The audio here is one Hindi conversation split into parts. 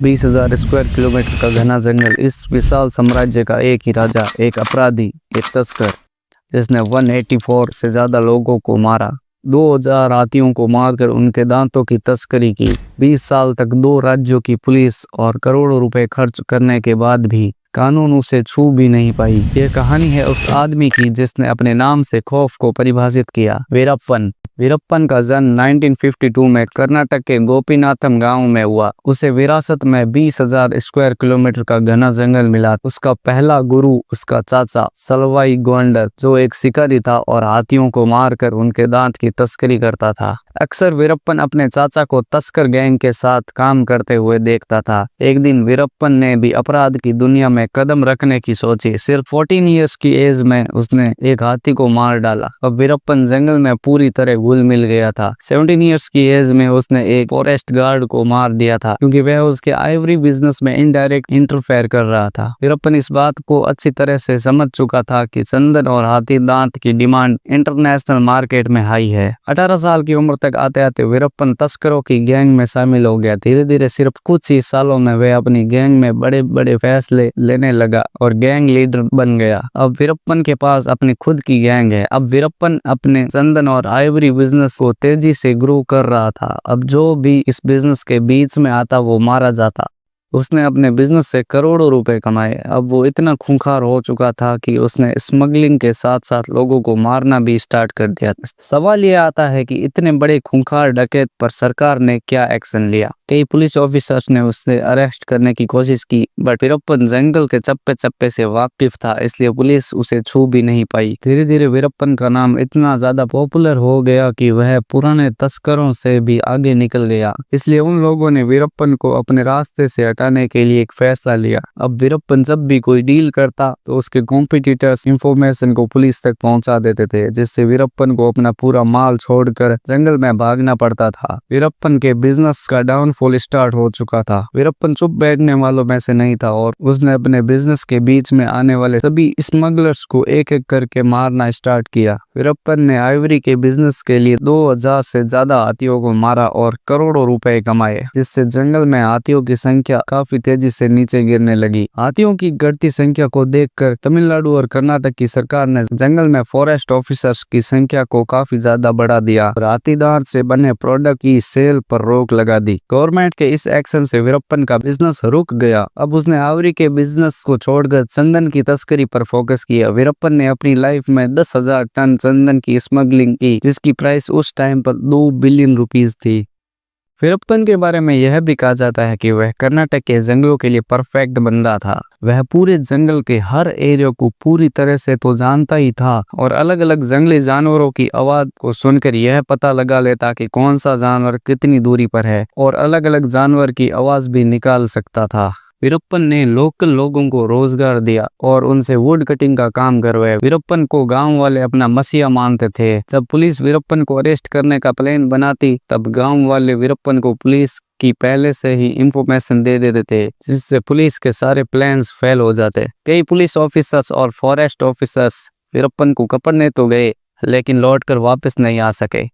20,000 स्क्वायर किलोमीटर का घना जंगल, इस विशाल साम्राज्य का एक ही राजा, एक अपराधी, एक तस्कर, जिसने 184 से ज्यादा लोगों को मारा, 2000 हाथियों को मारकर उनके दांतों की तस्करी की, 20 साल तक 2 राज्यों की पुलिस और करोड़ों रुपए खर्च करने के बाद भी कानून उसे छू भी नहीं पाई। ये कहानी है उस आदमी की जिसने अपने नाम से खौफ को परिभाषित किया, वीरप्पन। वीरप्पन का जन्म 1952 में कर्नाटक के गोपीनाथम गांव में हुआ। उसे विरासत में 20,000 स्क्वायर किलोमीटर का घना जंगल मिला। उसका पहला गुरु उसका चाचा सलवाई गोंडर, जो एक शिकारी था और हाथियों को मारकर उनके दांत की तस्करी करता था। अक्सर वीरप्पन अपने चाचा को तस्कर गैंग के साथ काम करते हुए देखता था। एक दिन वीरप्पन ने भी अपराध की दुनिया में कदम रखने की सोची। सिर्फ 14 इयर्स की एज में उसने एक हाथी को मार डाला। अब वीरप्पन जंगल में पूरी तरह घुल मिल गया था। 17 इयर्स की एज में उसने एक फॉरेस्ट गार्ड को मार दिया था क्योंकि वह उसके आइवरी बिजनेस में इनडायरेक्ट इंटरफेयर कर रहा था। वीरप्पन इस बात को अच्छी तरह से समझ चुका था कि चंदन और हाथी दांत की डिमांड इंटरनेशनल मार्केट में हाई है। 18 साल की उम्र तक आते आते वीरप्पन तस्करों की गैंग में शामिल हो गया। धीरे धीरे सिर्फ कुछ ही सालों में वह अपनी गैंग में बड़े बड़े फैसले लेने लगा और गैंग लीडर बन गया। अब वीरप्पन के पास अपनी खुद की गैंग है। अब वीरप्पन अपने चंदन और आइवरी बिजनेस को तेजी से ग्रो कर रहा था। अब जो भी इस बिजनेस के बीच में आता वो मारा जाता। उसने अपने बिजनेस से करोड़ों रुपए कमाए। अब वो इतना खूंखार हो चुका था कि उसने स्मगलिंग के साथ साथ लोगों को मारना भी स्टार्ट कर दिया। सवाल ये आता है कि इतने बड़े खूंखार डकैत पर सरकार ने क्या एक्शन लिया। कई पुलिस ऑफिसर्स ने उसे अरेस्ट करने की कोशिश की, बट वीरप्पन जंगल के चप्पे चप्पे से वाकिफ था, इसलिए पुलिस उसे छू भी नहीं पाई। धीरे धीरे वीरप्पन का नाम इतना ज्यादा पॉपुलर हो गया कि वह पुराने तस्करों से भी आगे निकल गया। इसलिए उन लोगों ने वीरप्पन को अपने रास्ते से हटाने के लिए एक फैसला लिया। अब वीरप्पन जब भी कोई डील करता तो उसके कॉम्पिटिटर्स इंफॉर्मेशन को पुलिस तक पहुंचा देते थे, जिससे वीरप्पन को अपना पूरा माल छोड़कर जंगल में भागना पड़ता था। वीरप्पन के बिजनेस का डाउनफॉल स्टार्ट हो चुका था। वीरप्पन चुप बैठने वालों में से नहीं था और उसने अपने बिजनेस के बीच में आने वाले सभी स्मगलर्स को एक एक करके मारना स्टार्ट किया। वीरप्पन ने आइवरी के बिजनेस के लिए 2000 से ज्यादा हाथियों को मारा और करोड़ों रुपए कमाए, जिससे जंगल में हाथियों की संख्या काफी तेजी से नीचे गिरने लगी। हाथियों की घटती संख्या को देखकर तमिलनाडु और कर्नाटक की सरकार ने जंगल में फॉरेस्ट ऑफिसर्स की संख्या को काफी ज्यादा बढ़ा दिया और हाथी दांत से बने प्रोडक्ट की सेल पर रोक लगा दी। गवर्नमेंट के इस एक्शन से वीरप्पन का बिजनेस रुक गया। अब उसने आइवरी के बिजनेस को छोड़कर चंदन की तस्करी पर फोकस किया। वीरप्पन ने अपनी लाइफ में 10,000 टन चंदन की स्मगलिंग की, जिसकी प्राइस उस टाइम पर 2 बिलियन रुपीस थी। वीरप्पन के बारे में यह भी कहा जाता है कि वह कर्नाटक के जंगलों के लिए परफेक्ट बंदा था। वह पूरे जंगल के हर एरिया को पूरी तरह से तो जानता ही था और अलग अलग जंगली जानवरों की आवाज को सुनकर यह पता लगा लेता कि कौन सा जानवर कितनी दूरी पर है और अलग अलग जानवर की आवाज भी निकाल सकता था। वीरप्पन ने लोकल लोगों को रोजगार दिया और उनसे वुड कटिंग का काम करवाया। वीरप्पन को गांव वाले अपना मसीहा मानते थे। जब पुलिस वीरप्पन को अरेस्ट करने का प्लान बनाती, तब गांव वाले वीरप्पन को पुलिस की पहले से ही इंफॉर्मेशन दे देते थे, जिससे पुलिस के सारे प्लान्स फेल हो जाते। कई पुलिस ऑफिसर्स और फॉरेस्ट ऑफिसर्स वीरप्पन को पकड़ने तो गए, लेकिन लौटकर वापस नहीं आ सके।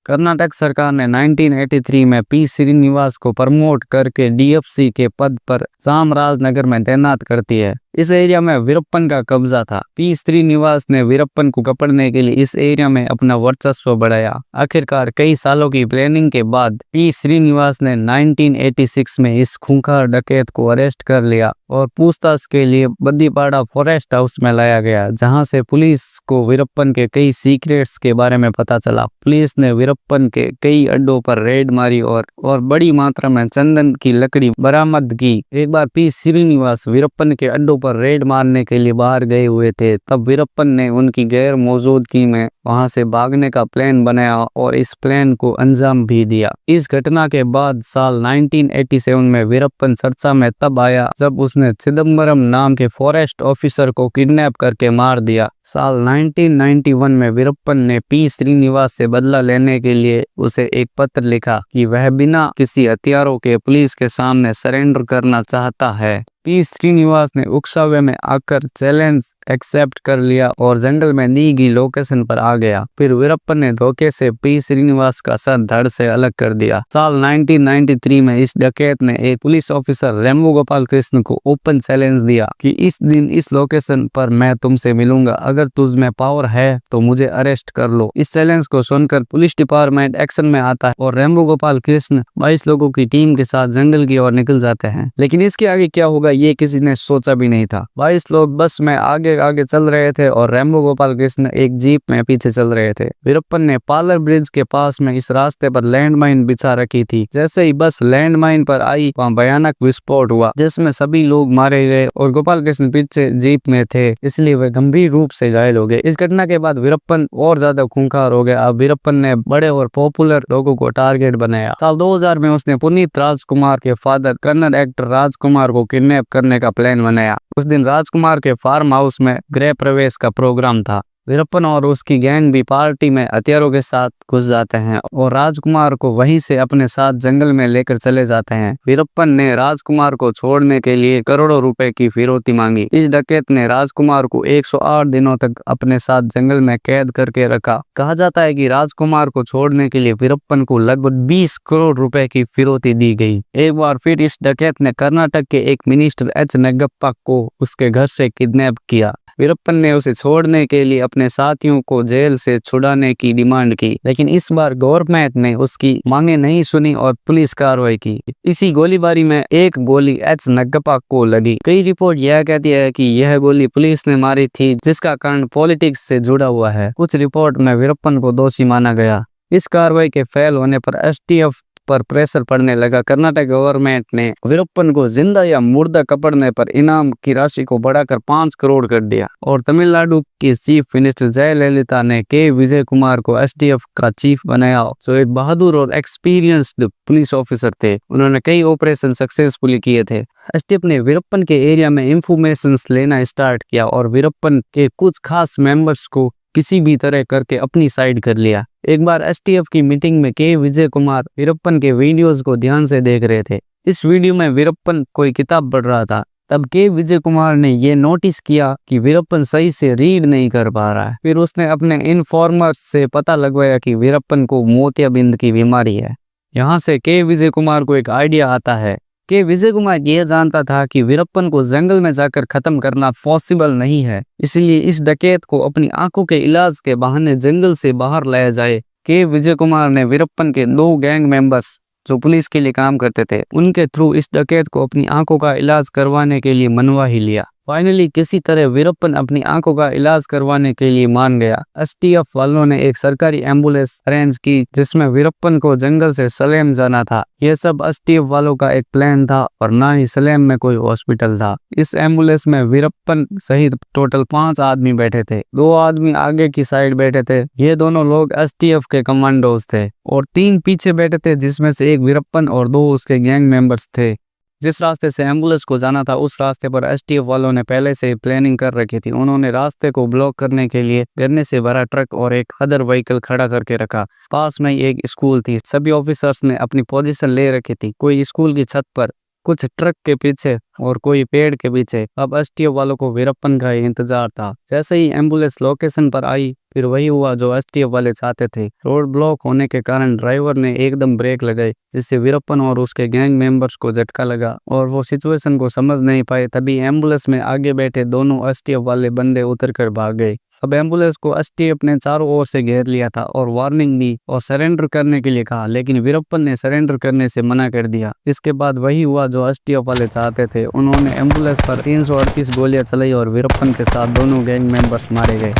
कर्नाटक सरकार ने 1983 में पी श्रीनिवास को प्रमोट करके डीएफसी के पद पर चामराजनगर में तैनात करती है। इस एरिया में वीरप्पन का कब्जा था। पी श्रीनिवास ने वीरप्पन को पकड़ने के लिए इस एरिया में अपना वर्चस्व बढ़ाया। आखिरकार कई सालों की प्लानिंग के बाद पी श्रीनिवास ने 1986 में इस खूंखार डकैत को अरेस्ट कर लिया और पूछताछ के लिए बद्दीपाड़ा फॉरेस्ट हाउस में लाया गया, जहां से पुलिस को वीरप्पन के कई सीक्रेट्स के बारे में पता चला। पुलिस ने वीरप्पन के कई अड्डों पर रेड मारी और बड़ी मात्रा में चंदन की लकड़ी बरामद की। एक बार पी श्रीनिवास वीरप्पन के अड्डों पर रेड मारने के लिए बाहर गए हुए थे, तब वीरप्पन ने उनकी गैर मौजूदगी में वहां से भागने का प्लान बनाया और इस प्लान को अंजाम भी दिया। इस घटना के बाद साल 1987 में वीरप्पन चर्चा में तब आया जब उसने चिदम्बरम नाम के फॉरेस्ट ऑफिसर को किडनैप करके मार दिया। साल 1991 में वीरप्पन ने पी श्रीनिवास से बदला लेने के लिए उसे एक पत्र लिखा कि वह बिना किसी हथियारों के पुलिस के सामने सरेंडर करना चाहता है। पी श्रीनिवास ने उकसावे में आकर चैलेंज एक्सेप्ट कर लिया और जंगल में दी गई लोकेशन पर आ गया। फिर वीरप्पन ने धोखे से पी श्रीनिवास का सर धड़ से अलग कर दिया। साल 1993 में इस डकैत ने एक पुलिस ऑफिसर रेमो गोपाल कृष्ण को ओपन चैलेंज दिया कि इस दिन इस लोकेशन पर मैं तुमसे मिलूंगा, अगर तुझ में पावर है तो मुझे अरेस्ट कर लो। इस चैलेंज को सुनकर पुलिस डिपार्टमेंट एक्शन में आता है और रेमो गोपाल कृष्ण 22 लोगों की टीम के साथ जंगल की ओर निकल जाते हैं। लेकिन इसके आगे क्या होगा ये किसी ने सोचा भी नहीं था। 22 लोग बस में आगे आगे चल रहे थे और रेमो गोपाल कृष्ण एक जीप में पीछे चल रहे थे। वीरप्पन ने पालर ब्रिज के पास में इस रास्ते पर लैंडमाइन बिछा रखी थी। जैसे ही बस लैंडमाइन पर आई वहाँ भयानक विस्फोट हुआ जिसमें सभी लोग मारे गए और गोपाल कृष्ण पीछे जीप में थे, इसलिए वे गंभीर रूप से घायल हो गए। इस घटना के बाद वीरप्पन और ज्यादा खूंखार हो गया। अब वीरप्पन ने बड़े और पॉपुलर लोगों को टारगेट बनाया। साल 2000 में उसने पुनीत राजकुमार के फादर कन्नड़ एक्टर राजकुमार को किडनैप करने का प्लान बनाया। उस दिन राजकुमार के फार्म हाउस में गृह प्रवेश का प्रोग्राम था। वीरप्पन और उसकी गैंग भी पार्टी में हथियारों के साथ घुस जाते हैं और राजकुमार को वहीं से अपने साथ जंगल में लेकर चले जाते हैं। वीरप्पन ने राजकुमार को छोड़ने के लिए करोड़ों रुपए की फिरौती मांगी। इस डकैत ने राजकुमार को 108 दिनों तक अपने साथ जंगल में कैद करके रखा। कहा जाता है कि राजकुमार को छोड़ने के लिए वीरप्पन को लगभग 20 करोड़ रुपए की फिरौती दी गई। एक बार फिर इस डकैत ने कर्नाटक के एक मिनिस्टर एच नगप्पा को उसके घर से किडनैप किया। वीरप्पन ने उसे छोड़ने के लिए अपने साथियों को जेल से छुड़ाने की डिमांड की, लेकिन इस बार गवर्नमेंट ने उसकी मांगे नहीं सुनी और पुलिस कार्रवाई की। इसी गोलीबारी में एक गोली एच नगप्पा को लगी। कई रिपोर्ट यह कहती है कि यह गोली पुलिस ने मारी थी, जिसका कारण पॉलिटिक्स से जुड़ा हुआ है। कुछ रिपोर्ट में वीरप्पन को दोषी माना गया। इस कार्रवाई के फेल होने पर एसटीएफ पर प्रेशर पड़ने लगा। कर्नाटक गवर्नमेंट ने वीरप्पन को जिंदा या मुर्दा पकड़ने पर इनाम की राशि को बढ़ाकर 5 करोड़ कर दिया और तमिलनाडु की चीफ मिनिस्टर जयललिता ने के विजय कुमार को एसटीएफ का चीफ बनाया, जो एक बहादुर और एक्सपीरियंस्ड पुलिस ऑफिसर थे। उन्होंने कई ऑपरेशन सक्सेसफुली किए थे। एसटीएफ ने वीरप्पन के एरिया में इंफॉर्मेशन लेना स्टार्ट किया और वीरप्पन के कुछ खास मेंबर्स को किसी भी तरह करके अपनी साइड कर लिया। एक बार एसटीएफ की मीटिंग में के विजय कुमार वीरप्पन के वीडियोस को ध्यान से देख रहे थे। इस वीडियो में वीरप्पन कोई किताब पढ़ रहा था। तब के विजय कुमार ने ये नोटिस किया कि वीरप्पन सही से रीड नहीं कर पा रहा है। फिर उसने अपने इन्फॉर्मर से पता लगवाया कि वीरप्पन को मोतियाबिंद की बीमारी है। यहाँ से के विजय कुमार को एक आइडिया आता है। के विजय कुमार यह जानता था कि वीरप्पन को जंगल में जाकर खत्म करना पॉसिबल नहीं है, इसलिए इस डकैत को अपनी आंखों के इलाज के बहाने जंगल से बाहर लाया जाए। के विजय कुमार ने वीरप्पन के 2 गैंग मेंबर्स जो पुलिस के लिए काम करते थे, उनके थ्रू इस डकैत को अपनी आंखों का इलाज करवाने के लिए मनवा ही लिया। फाइनली किसी तरह वीरप्पन अपनी आंखों का इलाज करवाने के लिए मान गया। एसटीएफ वालों ने एक सरकारी एम्बुलेंस अरेंज की जिसमें वीरप्पन को जंगल से सलेम जाना था। यह सब एसटीएफ वालों का एक प्लान था और ना ही सलेम में कोई हॉस्पिटल था। इस एम्बुलेंस में वीरप्पन सहित टोटल 5 आदमी बैठे थे। 2 आदमी आगे की साइड बैठे थे। ये दोनों लोग एसटीएफ के कमांडोज थे और 3 पीछे बैठे थे, जिसमें से एक वीरप्पन और 2 उसके गैंग मेंबर्स थे। जिस रास्ते से एम्बुलेंस को जाना था उस रास्ते पर एसटीएफ वालों ने पहले से प्लानिंग कर रखी थी। उन्होंने रास्ते को ब्लॉक करने के लिए गन्ने से भरा ट्रक और एक अदर व्हीकल खड़ा करके रखा। पास में एक स्कूल थी। सभी ऑफिसर्स ने अपनी पोजीशन ले रखी थी, कोई स्कूल की छत पर, कुछ ट्रक के पीछे और कोई पेड़ के पीछे। अब एसटीएफ वालों को वीरप्पन का ही इंतजार था। जैसे ही एम्बुलेंस लोकेशन पर आई फिर वही हुआ जो एसटीएफ वाले चाहते थे। रोड ब्लॉक होने के कारण ड्राइवर ने एकदम ब्रेक लगाई, जिससे वीरप्पन और उसके गैंग मेंबर्स को झटका लगा और वो सिचुएशन को समझ नहीं पाए। तभी एम्बुलेंस में आगे बैठे दोनों एसटीएफ वाले बंदे उतरकर भाग गए। अब एम्बुलेंस को एसटीएफ ने चारों ओर से घेर लिया था और वार्निंग दी और सरेंडर करने के लिए कहा, लेकिन वीरप्पन ने सरेंडर करने से मना कर दिया। इसके बाद वही हुआ जो एसटीएफ वाले चाहते थे। उन्होंने एम्बुलेंस पर 338 गोलियां चलाई और वीरप्पन के साथ दोनों गैंग मेंबर्स मारे गए।